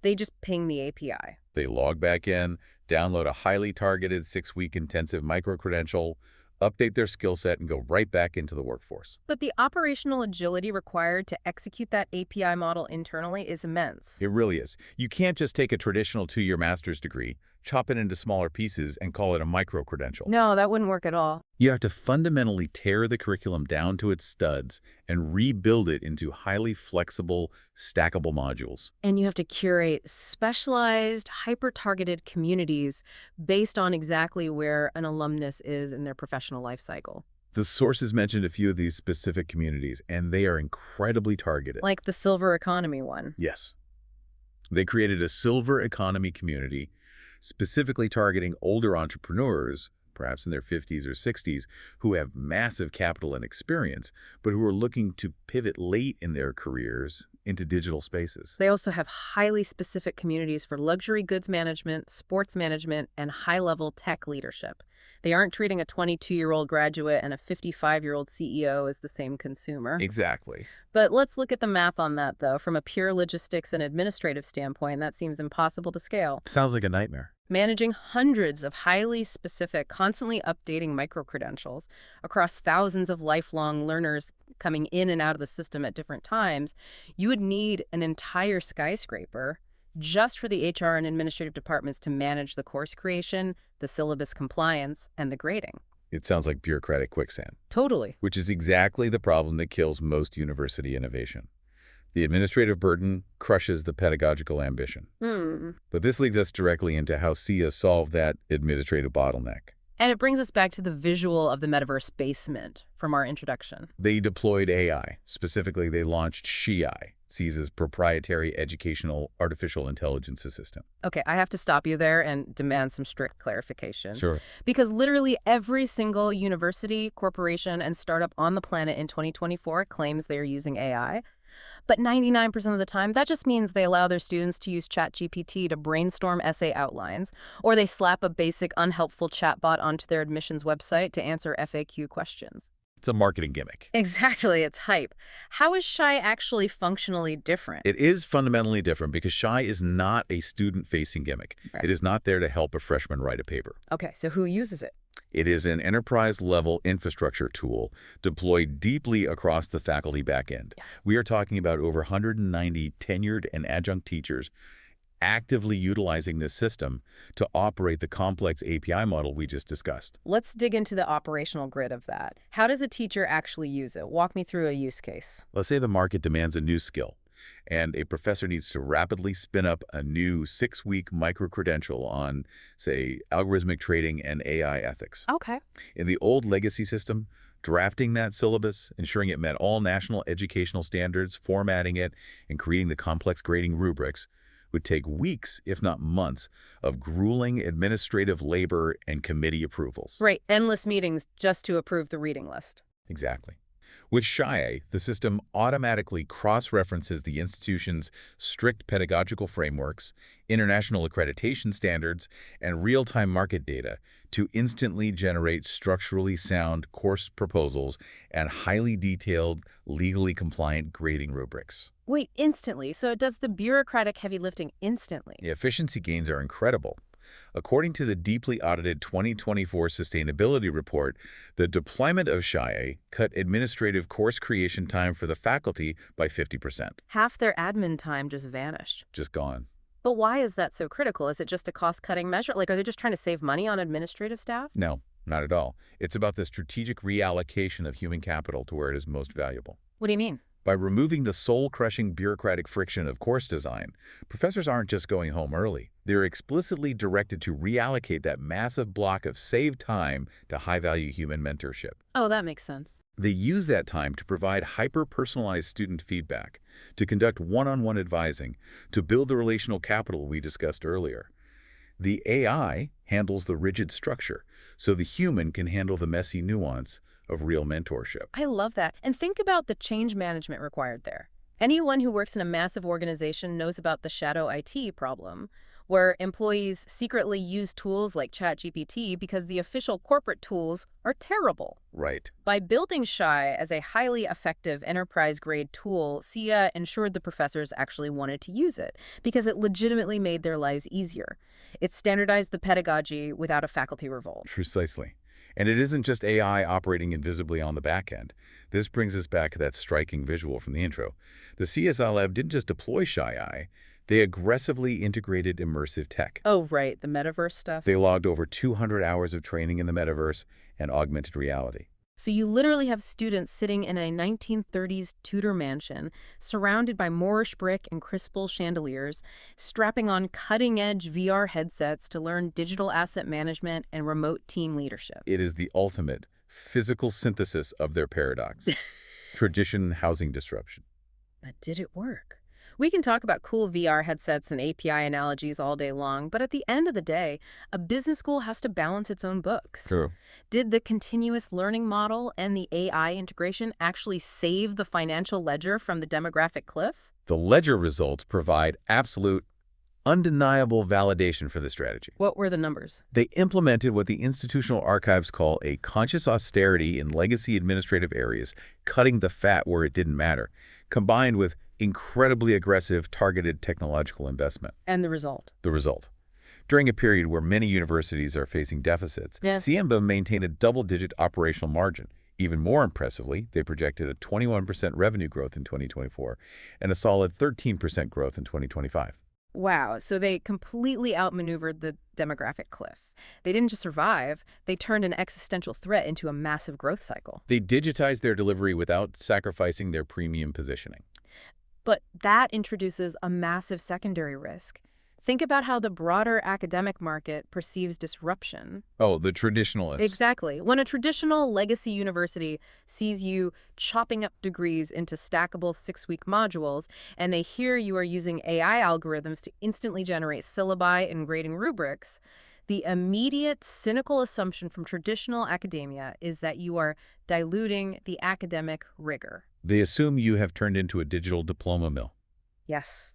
Speaker 1: They just ping the API.
Speaker 2: They log back in, download a highly targeted 6-week intensive micro-credential, update their skill set, and go right back into the workforce.
Speaker 1: But the operational agility required to execute that API model internally is immense.
Speaker 2: It really is. You can't just take a traditional 2-year master's degree, chop it into smaller pieces, and call it a micro-credential.
Speaker 1: No, that wouldn't work at all.
Speaker 2: You have to fundamentally tear the curriculum down to its studs and rebuild it into highly flexible, stackable modules.
Speaker 1: And you have to curate specialized, hyper-targeted communities based on exactly where an alumnus is in their professional life cycle.
Speaker 2: The sources mentioned a few of these specific communities, and they are incredibly targeted.
Speaker 1: Like the silver economy one.
Speaker 2: Yes. They created a silver economy community specifically targeting older entrepreneurs, perhaps in their 50s or 60s, who have massive capital and experience, but who are looking to pivot late in their careers into digital spaces.
Speaker 1: They also have highly specific communities for luxury goods management, sports management, and high-level tech leadership. They aren't treating a 22-year-old graduate and a 55-year-old CEO as the same consumer.
Speaker 2: Exactly.
Speaker 1: But let's look at the math on that, though. From a pure logistics and administrative standpoint, that seems impossible to scale.
Speaker 2: Sounds like a nightmare.
Speaker 1: Managing hundreds of highly specific, constantly updating micro-credentials across thousands of lifelong learners coming in and out of the system at different times, you would need an entire skyscraper just for the HR and administrative departments to manage the course creation, the syllabus compliance, and the grading.
Speaker 2: It sounds like bureaucratic quicksand.
Speaker 1: Totally.
Speaker 2: Which is exactly the problem that kills most university innovation. The administrative burden crushes the pedagogical ambition. But this leads us directly into how CESA solved that administrative bottleneck.
Speaker 1: And it brings us back to the visual of the metaverse basement from our introduction.
Speaker 2: They deployed AI. Specifically, they launched SHI, CESA's proprietary educational artificial intelligence assistant.
Speaker 1: Okay, I have to stop you there and demand some strict clarification.
Speaker 2: Sure.
Speaker 1: Because literally every single university, corporation, and startup on the planet in 2024 claims they're using AI. But 99% of the time, that just means they allow their students to use ChatGPT to brainstorm essay outlines, or they slap a basic, unhelpful chatbot onto their admissions website to answer FAQ questions.
Speaker 2: It's a marketing gimmick.
Speaker 1: Exactly, it's hype. How is SHI actually functionally different?
Speaker 2: It is fundamentally different because SHI is not a student-facing gimmick.
Speaker 1: Right.
Speaker 2: It is not there to help a freshman write a paper.
Speaker 1: Okay, so who uses it?
Speaker 2: It is an enterprise-level infrastructure tool deployed deeply across the faculty backend. We are talking about over 190 tenured and adjunct teachers actively utilizing this system to operate the complex API model we just discussed.
Speaker 1: Let's dig into the operational grid of that. How does a teacher actually use it? Walk me through a use case.
Speaker 2: Let's say the market demands a new skill, and a professor needs to rapidly spin up a new 6-week micro-credential on, say, algorithmic trading and AI ethics.
Speaker 1: Okay.
Speaker 2: In the old legacy system, drafting that syllabus, ensuring it met all national educational standards, formatting it, and creating the complex grading rubrics would take weeks, if not months, of grueling administrative labor and committee approvals.
Speaker 1: Right, endless meetings just to approve the reading list.
Speaker 2: Exactly. With SHI, the system automatically cross-references the institution's strict pedagogical frameworks, international accreditation standards, and real-time market data to instantly generate structurally sound course proposals and highly detailed, legally compliant grading rubrics.
Speaker 1: Wait, instantly? So it does the bureaucratic heavy lifting instantly?
Speaker 2: The efficiency gains are incredible. According to the deeply audited 2024 sustainability report, the deployment of SHI cut administrative course creation time for the faculty by 50%.
Speaker 1: Half their admin time just vanished.
Speaker 2: Just gone.
Speaker 1: But why is that so critical? Is it just a cost-cutting measure? Like, are they just trying to save money on administrative staff?
Speaker 2: No, not at all. It's about the strategic reallocation of human capital to where it is most valuable.
Speaker 1: What do you mean?
Speaker 2: By removing the soul-crushing bureaucratic friction of course design, professors aren't just going home early. They're explicitly directed to reallocate that massive block of saved time to high-value human mentorship.
Speaker 1: Oh, that makes sense.
Speaker 2: They use that time to provide hyper-personalized student feedback, to conduct one-on-one advising, to build the relational capital we discussed earlier. The AI handles the rigid structure, so the human can handle the messy nuance of real mentorship.
Speaker 1: I love that. And think about the change management required there. Anyone who works in a massive organization knows about the shadow IT problem. where employees secretly use tools like ChatGPT because the official corporate tools are terrible.
Speaker 2: Right.
Speaker 1: By building Shy as a highly effective enterprise-grade tool, CESA ensured the professors actually wanted to use it because it legitimately made their lives easier. It standardized the pedagogy without a faculty revolt.
Speaker 2: Precisely. And it isn't just AI operating invisibly on the back end. This brings us back to that striking visual from the intro. The CSI lab didn't just deploy Shy, they aggressively integrated immersive tech.
Speaker 1: Oh, right, the metaverse stuff.
Speaker 2: They logged over 200 hours of training in the metaverse and augmented reality.
Speaker 1: So you literally have students sitting in a 1930s Tudor mansion, surrounded by Moorish brick and crystal chandeliers, strapping on cutting-edge VR headsets to learn digital asset management and remote team leadership.
Speaker 2: It is the ultimate physical synthesis of their paradox. Tradition, housing disruption.
Speaker 1: But did it work? We can talk about cool VR headsets and API analogies all day long, but at the end of the day, a business school has to balance its own books.
Speaker 2: True.
Speaker 1: Did the continuous learning model and the AI integration actually save the financial ledger from the demographic cliff?
Speaker 2: The ledger results provide absolute, undeniable validation for the strategy.
Speaker 1: What were the numbers?
Speaker 2: They implemented what the institutional archives call a conscious austerity in legacy administrative areas, cutting the fat where it didn't matter, combined with incredibly aggressive targeted technological investment.
Speaker 1: And the result?
Speaker 2: The result. During a period where many universities are facing deficits, CEMBA maintained a double-digit operational margin. Even more impressively, they projected a 21% revenue growth in 2024 and a solid 13% growth in 2025.
Speaker 1: Wow, so they completely outmaneuvered the demographic cliff. They didn't just survive, they turned an existential threat into a massive growth cycle.
Speaker 2: They digitized their delivery without sacrificing their premium positioning.
Speaker 1: But that introduces a massive secondary risk. Think about how the broader academic market perceives disruption.
Speaker 2: Oh, the traditionalists.
Speaker 1: Exactly. When a traditional legacy university sees you chopping up degrees into stackable 6-week modules, and they hear you are using AI algorithms to instantly generate syllabi and grading rubrics, the immediate cynical assumption from traditional academia is that you are diluting the academic rigor.
Speaker 2: They assume you have turned into a digital diploma mill.
Speaker 1: Yes.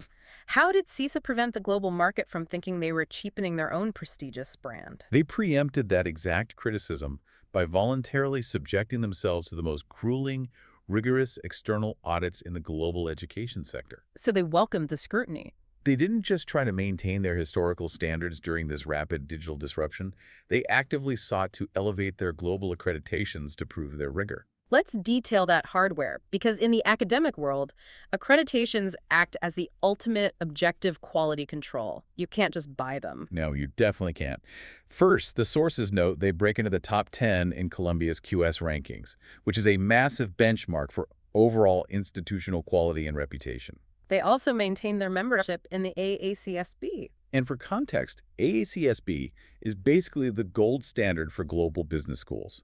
Speaker 1: How did CESA prevent the global market from thinking they were cheapening their own prestigious brand?
Speaker 2: They preempted that exact criticism by voluntarily subjecting themselves to the most grueling, rigorous external audits in the global education sector.
Speaker 1: So they welcomed the scrutiny.
Speaker 2: They didn't just try to maintain their historical standards during this rapid digital disruption. They actively sought to elevate their global accreditations to prove their rigor.
Speaker 1: Let's detail that hardware, because in the academic world, accreditations act as the ultimate objective quality control. You can't just buy them.
Speaker 2: No, you definitely can't. First, the sources note they break into the top 10 in Colombia's QS rankings, which is a massive benchmark for overall institutional quality and reputation.
Speaker 1: They also maintain their membership in the AACSB.
Speaker 2: And for context, AACSB is basically the gold standard for global business schools.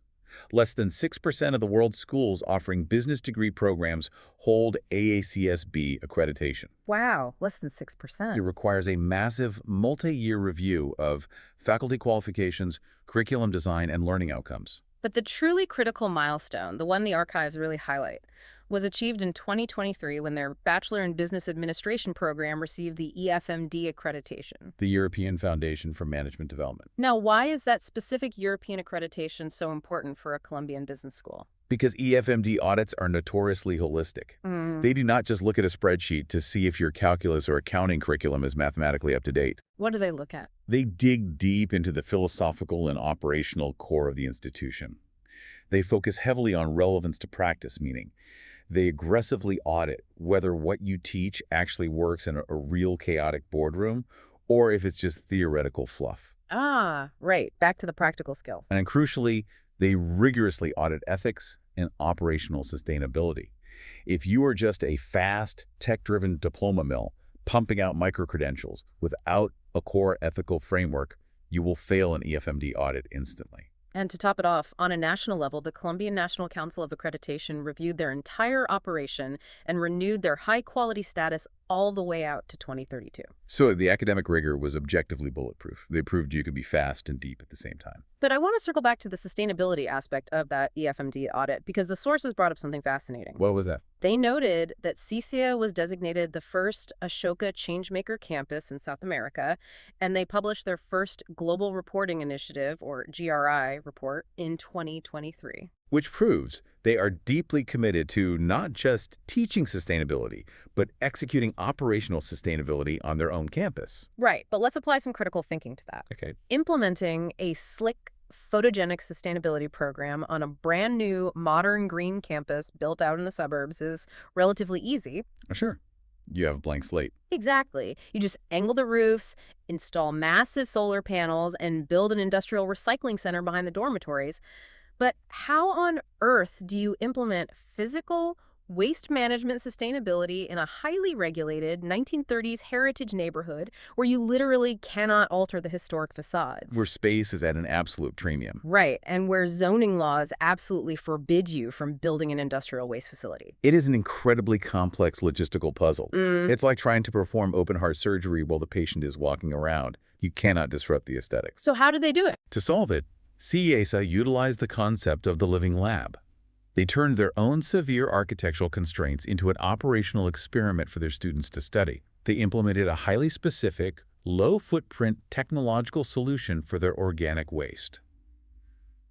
Speaker 2: Less than 6% of the world's schools offering business degree programs hold AACSB accreditation.
Speaker 1: Wow, less than 6%.
Speaker 2: It requires a massive multi-year review of faculty qualifications, curriculum design, and learning outcomes.
Speaker 1: But the truly critical milestone, the one the archives really highlight, was achieved in 2023 when their Bachelor in Business Administration program received the EFMD accreditation.
Speaker 2: The European Foundation for Management Development.
Speaker 1: Now, why is that specific European accreditation so important for a Colombian business school?
Speaker 2: Because EFMD audits are notoriously holistic. They do not just look at a spreadsheet to see if your calculus or accounting curriculum is mathematically up to date.
Speaker 1: What do they look at?
Speaker 2: They dig deep into the philosophical and operational core of the institution. They focus heavily on relevance to practice, meaning they aggressively audit whether what you teach actually works in a real chaotic boardroom or if it's just theoretical fluff.
Speaker 1: Ah, right. Back to the practical skills.
Speaker 2: And crucially, they rigorously audit ethics and operational sustainability. If you are just a fast, tech-driven diploma mill pumping out micro-credentials without a core ethical framework, you will fail an EFMD audit instantly.
Speaker 1: And to top it off, on a national level, the Colombian National Council of Accreditation reviewed their entire operation and renewed their high-quality status all the way out to 2032.
Speaker 2: So the academic rigor was objectively bulletproof. They proved you could be fast and deep at the same time.
Speaker 1: But I want to circle back to the sustainability aspect of that EFMD audit because the sources brought up something fascinating.
Speaker 2: What was that?
Speaker 1: They noted that CESA was designated the first Ashoka Changemaker campus in South America, and they published their first Global Reporting Initiative, or GRI, report in 2023.
Speaker 2: Which proves they are deeply committed to not just teaching sustainability, but executing operational sustainability on their own campus.
Speaker 1: Right, but let's apply some critical thinking to that.
Speaker 2: Okay.
Speaker 1: Implementing a slick, photogenic sustainability program on a brand new, modern green campus built out in the suburbs is relatively easy.
Speaker 2: Sure. You have a blank slate.
Speaker 1: Exactly. You just angle the roofs, install massive solar panels, and build an industrial recycling center behind the dormitories. But how on earth do you implement physical waste management sustainability in a highly regulated 1930s heritage neighborhood where you literally cannot alter the historic facades?
Speaker 2: Where space is at an absolute premium.
Speaker 1: Right, and where zoning laws absolutely forbid you from building an industrial waste facility.
Speaker 2: It is an incredibly complex logistical puzzle. It's like trying to perform open-heart surgery while the patient is walking around. You cannot disrupt the aesthetics.
Speaker 1: So how did they do it?
Speaker 2: To solve it, CESA utilized the concept of the living lab. They turned their own severe architectural constraints into an operational experiment for their students to study. They implemented a highly specific, low-footprint technological solution for their organic waste: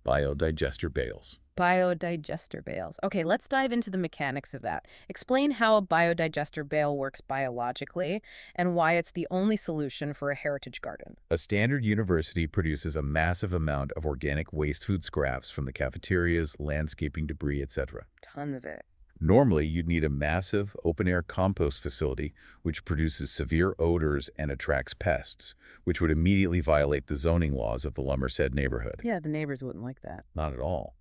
Speaker 2: biodigester bales.
Speaker 1: Biodigester bales. Okay, let's dive into the mechanics of that. Explain how a biodigester bale works biologically and why it's the only solution for a heritage garden.
Speaker 2: A standard university produces a massive amount of organic waste food scraps from the cafeterias, landscaping debris, etc.
Speaker 1: Tons of it.
Speaker 2: Normally, you'd need a massive open-air compost facility which produces severe odors and attracts pests, which would immediately violate the zoning laws of the Merced neighborhood.
Speaker 1: Yeah, the neighbors wouldn't like that.
Speaker 2: Not at all.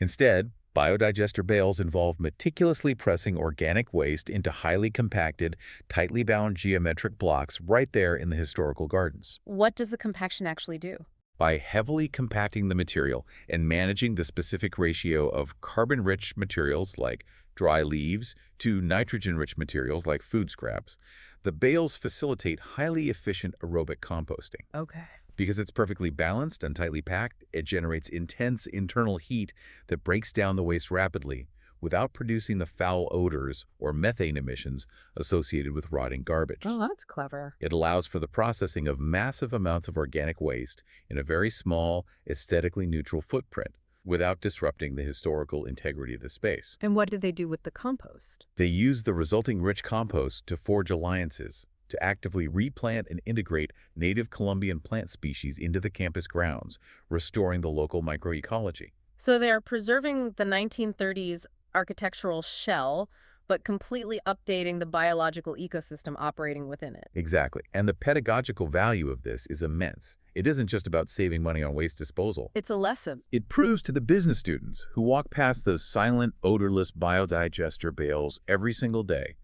Speaker 2: Instead, biodigester bales involve meticulously pressing organic waste into highly compacted, tightly bound geometric blocks right there in the historical gardens.
Speaker 1: What does the compaction actually do?
Speaker 2: By heavily compacting the material and managing the specific ratio of carbon-rich materials like dry leaves to nitrogen-rich materials like food scraps, the bales facilitate highly efficient aerobic composting.
Speaker 1: Okay.
Speaker 2: Because it's perfectly balanced and tightly packed, it generates intense internal heat that breaks down the waste rapidly without producing the foul odors or methane emissions associated with rotting garbage.
Speaker 1: Oh, that's clever.
Speaker 2: It allows for the processing of massive amounts of organic waste in a very small, aesthetically neutral footprint, without disrupting the historical integrity of the space.
Speaker 1: And what did they do with the compost?
Speaker 2: They use the resulting rich compost to forge alliances, to actively replant and integrate native Colombian plant species into the campus grounds, restoring the local microecology.
Speaker 1: So they're preserving the 1930s architectural shell, but completely updating the biological ecosystem operating within it.
Speaker 2: Exactly. And the pedagogical value of this is immense. It isn't just about saving money on waste disposal.
Speaker 1: It's a lesson.
Speaker 2: It proves to the business students who walk past those silent, odorless biodigester bales every single day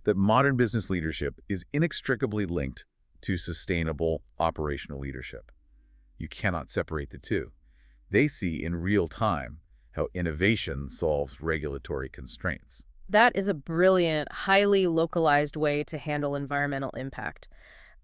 Speaker 2: that modern business leadership is inextricably linked to sustainable operational leadership. You cannot separate the two. They see in real time how innovation solves regulatory constraints.
Speaker 1: That is a brilliant, highly localized way to handle environmental impact.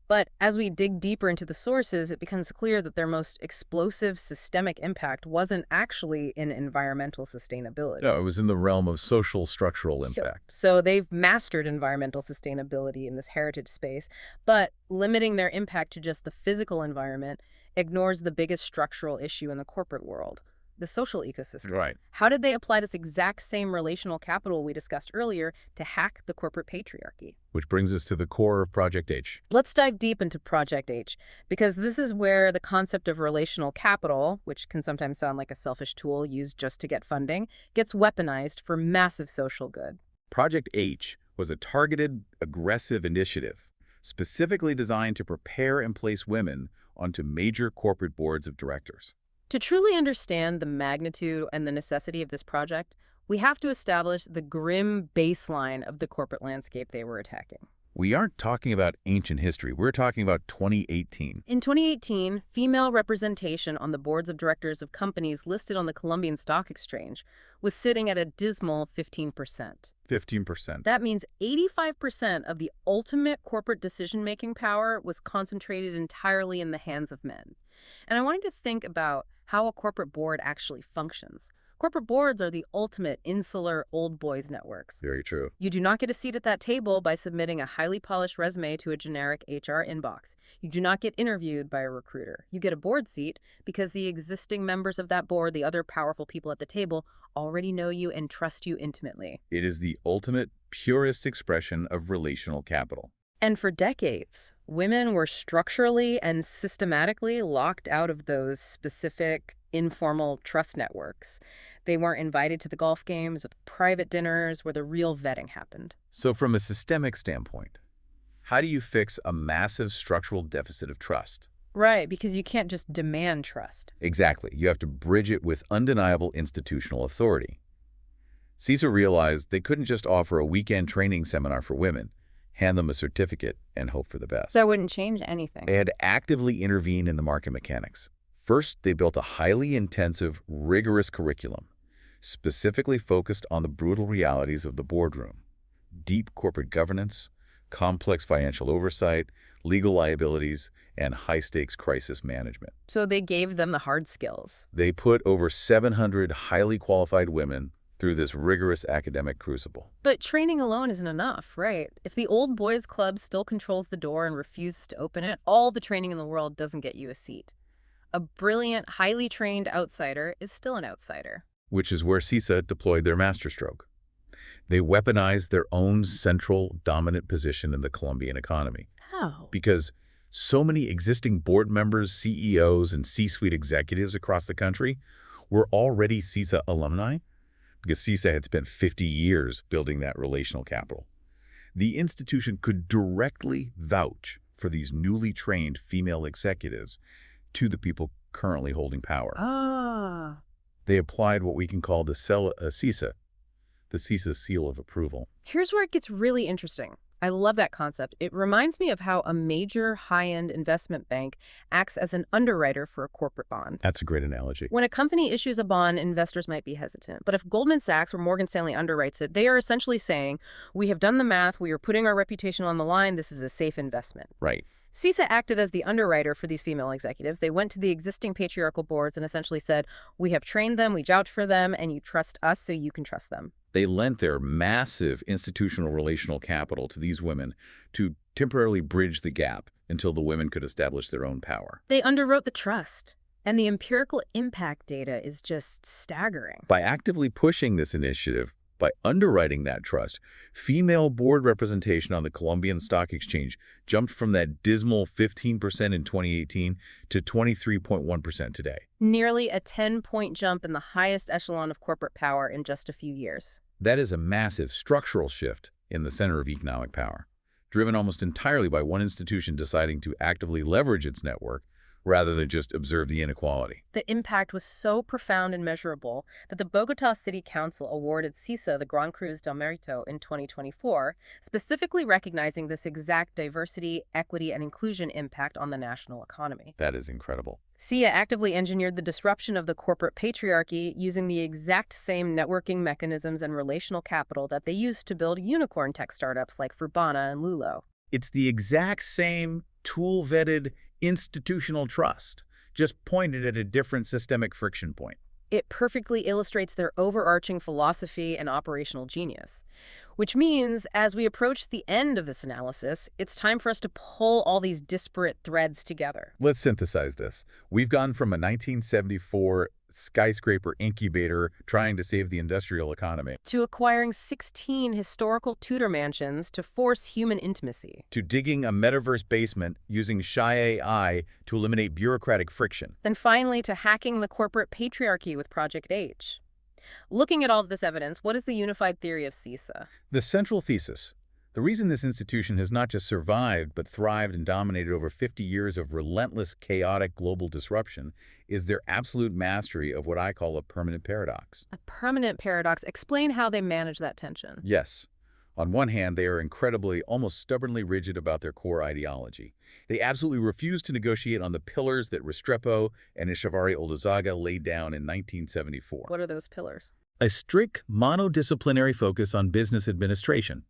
Speaker 1: But as we dig deeper into the sources, it becomes clear that their most explosive systemic impact wasn't actually in environmental sustainability.
Speaker 2: No, it was in the realm of social structural impact.
Speaker 1: So they've mastered environmental sustainability in this heritage space, but limiting their impact to just the physical environment ignores the biggest structural issue in the corporate world: the social ecosystem.
Speaker 2: Right.
Speaker 1: How did they apply this exact same relational capital we discussed earlier to hack the corporate patriarchy?
Speaker 2: Which brings us to the core of Project H.
Speaker 1: Let's dive deep into Project H, because this is where the concept of relational capital, which can sometimes sound like a selfish tool used just to get funding, gets weaponized for massive social good.
Speaker 2: Project H was a targeted, aggressive initiative specifically designed to prepare and place women onto major corporate boards of directors.
Speaker 1: To truly understand the magnitude and the necessity of this project, we have to establish the grim baseline of the corporate landscape they were attacking.
Speaker 2: We aren't talking about ancient history. We're talking about 2018.
Speaker 1: In 2018, female representation on the boards of directors of companies listed on the Colombian Stock Exchange was sitting at a dismal 15%.
Speaker 2: 15%.
Speaker 1: That means 85% of the ultimate corporate decision-making power was concentrated entirely in the hands of men. And I wanted to think about how a corporate board actually functions. Corporate boards are the ultimate insular old boys networks.
Speaker 2: Very true.
Speaker 1: You do not get a seat at that table by submitting a highly polished resume to a generic HR inbox. You do not get interviewed by a recruiter. You get a board seat because the existing members of that board, the other powerful people at the table, already know you and trust you intimately.
Speaker 2: It is the ultimate, purest expression of relational capital.
Speaker 1: And for decades, women were structurally and systematically locked out of those specific informal trust networks. They weren't invited to the golf games or the private dinners where the real vetting happened.
Speaker 2: So from a systemic standpoint, how do you fix a massive structural deficit of trust?
Speaker 1: Right, because you can't just demand trust.
Speaker 2: Exactly. You have to bridge it with undeniable institutional authority. CESA realized they couldn't just offer a weekend training seminar for women, hand them a certificate, and hope for the best.
Speaker 1: That wouldn't change anything.
Speaker 2: They had to actively intervene in the market mechanics. First, they built a highly intensive, rigorous curriculum, specifically focused on the brutal realities of the boardroom: deep corporate governance, complex financial oversight, legal liabilities, and high-stakes crisis management.
Speaker 1: So they gave them the hard skills.
Speaker 2: They put over 700 highly qualified women through this rigorous academic crucible.
Speaker 1: But training alone isn't enough, right? If the old boys club still controls the door and refuses to open it, all the training in the world doesn't get you a seat. A brilliant, highly trained outsider is still an outsider.
Speaker 2: Which is where CESA deployed their masterstroke. They weaponized their own central dominant position in the Colombian economy.
Speaker 1: How?
Speaker 2: Because so many existing board members, CEOs, and C-suite executives across the country were already CESA alumni, because CESA had spent 50 years building that relational capital. The institution could directly vouch for these newly trained female executives to the people currently holding power.
Speaker 1: Ah.
Speaker 2: They applied what we can call the CESA, the CESA seal of approval.
Speaker 1: Here's where it gets really interesting. I love that concept. It reminds me of how a major high-end investment bank acts as an underwriter for a corporate bond.
Speaker 2: That's a great analogy.
Speaker 1: When a company issues a bond, investors might be hesitant. But if Goldman Sachs or Morgan Stanley underwrites it, they are essentially saying, we have done the math, we are putting our reputation on the line, this is a safe investment.
Speaker 2: Right.
Speaker 1: CESA acted as the underwriter for these female executives. They went to the existing patriarchal boards and essentially said, we have trained them, we vouch for them, and you trust us so you can trust them.
Speaker 2: They lent their massive institutional relational capital to these women to temporarily bridge the gap until the women could establish their own power.
Speaker 1: They underwrote the trust, and the empirical impact data is just staggering.
Speaker 2: By actively pushing this initiative, by underwriting that trust, female board representation on the Colombian Stock Exchange jumped from that dismal 15% in 2018 to 23.1% today.
Speaker 1: Nearly a 10-point jump in the highest echelon of corporate power in just a few years.
Speaker 2: That is a massive structural shift in the center of economic power, driven almost entirely by one institution deciding to actively leverage its network rather than just observe the inequality.
Speaker 1: The impact was so profound and measurable that the Bogotá City Council awarded CESA the Gran Cruz del Merito in 2024, specifically recognizing this exact diversity, equity, and inclusion impact on the national economy.
Speaker 2: That is incredible.
Speaker 1: CESA actively engineered the disruption of the corporate patriarchy using the exact same networking mechanisms and relational capital that they used to build unicorn tech startups like Frubana and Lulo.
Speaker 2: It's the exact same tool-vetted institutional trust, just pointed at a different systemic friction point.
Speaker 1: It perfectly illustrates their overarching philosophy and operational genius. Which means, as we approach the end of this analysis, it's time for us to pull all these disparate threads together.
Speaker 2: Let's synthesize this. We've gone from a 1974 skyscraper incubator trying to save the industrial economy
Speaker 1: to acquiring 16 historical Tudor mansions to force human intimacy.
Speaker 2: To digging a metaverse basement using shy AI to eliminate bureaucratic friction.
Speaker 1: Then finally to hacking the corporate patriarchy with Project H. Looking at all of this evidence, what is the unified theory of CESA?
Speaker 2: The central thesis. The reason this institution has not just survived, but thrived and dominated over 50 years of relentless, chaotic global disruption is their absolute mastery of what I call a permanent paradox.
Speaker 1: A permanent paradox. Explain how they manage that tension.
Speaker 2: Yes. On one hand, they are incredibly, almost stubbornly rigid about their core ideology. They absolutely refuse to negotiate on the pillars that Restrepo and Echavarría Olózaga laid down in 1974.
Speaker 1: What are those pillars?
Speaker 2: A strict monodisciplinary focus on business administration,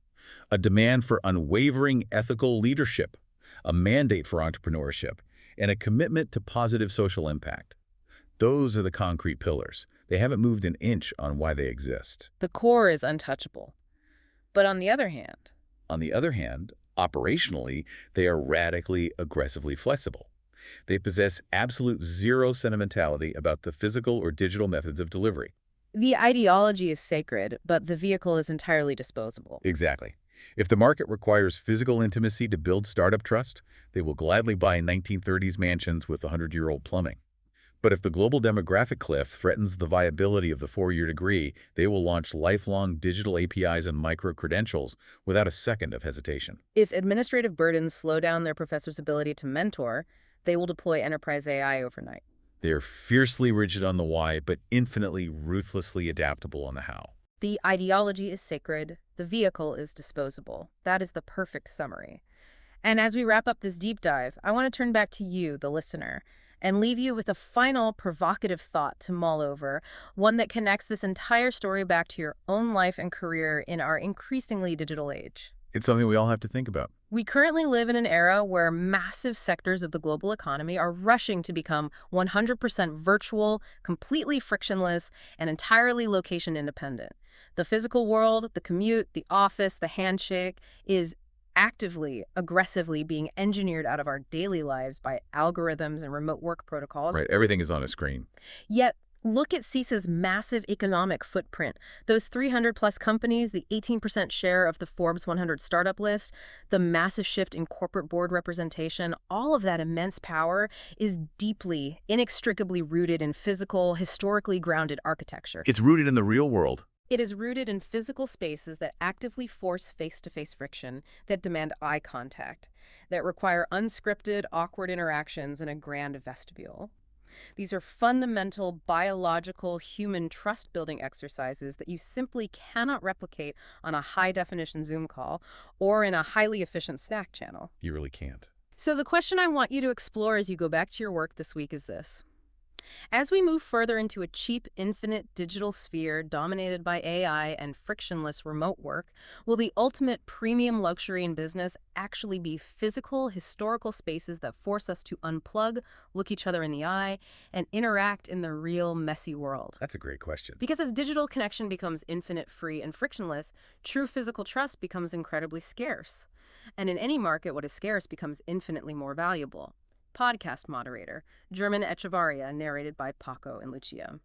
Speaker 2: a demand for unwavering ethical leadership, a mandate for entrepreneurship, and a commitment to positive social impact. Those are the concrete pillars. They haven't moved an inch on why they exist.
Speaker 1: The core is untouchable. But on the other hand,
Speaker 2: operationally, they are radically, aggressively flexible. They possess absolute zero sentimentality about the physical or digital methods of delivery.
Speaker 1: the ideology is sacred, but the vehicle is entirely disposable.
Speaker 2: Exactly. If the market requires physical intimacy to build startup trust, they will gladly buy 1930s mansions with 100-year-old plumbing. But if the global demographic cliff threatens the viability of the four-year degree, they will launch lifelong digital APIs and micro-credentials without a second of hesitation.
Speaker 1: If administrative burdens slow down their professors' ability to mentor, they will deploy enterprise AI overnight.
Speaker 2: They are fiercely rigid on the why, but infinitely ruthlessly adaptable on the how.
Speaker 1: The ideology is sacred, the vehicle is disposable. That is the perfect summary. And as we wrap up this deep dive, I want to turn back to you, the listener, and leave you with a final provocative thought to mull over, one that connects this entire story back to your own life and career in our increasingly digital age.
Speaker 2: It's something we all have to think about.
Speaker 1: We currently live in an era where massive sectors of the global economy are rushing to become 100% virtual, completely frictionless, and entirely location independent. The physical world, the commute, the office, the handshake is actively, aggressively being engineered out of our daily lives by algorithms and remote work protocols.
Speaker 2: Right, everything is on a screen.
Speaker 1: Yet, look at CESA's massive economic footprint. Those 300-plus companies, the 18% share of the Forbes 100 startup list, the massive shift in corporate board representation, all of that immense power is deeply, inextricably rooted in physical, historically grounded architecture.
Speaker 2: It's rooted in the real world.
Speaker 1: It is rooted in physical spaces that actively force face-to-face friction, that demand eye contact, that require unscripted, awkward interactions in a grand vestibule. These are fundamental, biological, human trust-building exercises that you simply cannot replicate on a high-definition Zoom call or in a highly efficient Slack channel.
Speaker 2: You really can't.
Speaker 1: So the question I want you to explore as you go back to your work this week is this. As we move further into a cheap, infinite digital sphere dominated by AI and frictionless remote work, will the ultimate premium luxury in business actually be physical, historical spaces that force us to unplug, look each other in the eye, and interact in the real, messy world?
Speaker 2: That's a great question.
Speaker 1: Because as digital connection becomes infinite, free, and frictionless, true physical trust becomes incredibly scarce. And in any market, what is scarce becomes infinitely more valuable. Podcast moderator, German Echavarría, narrated by Paco and Lucia.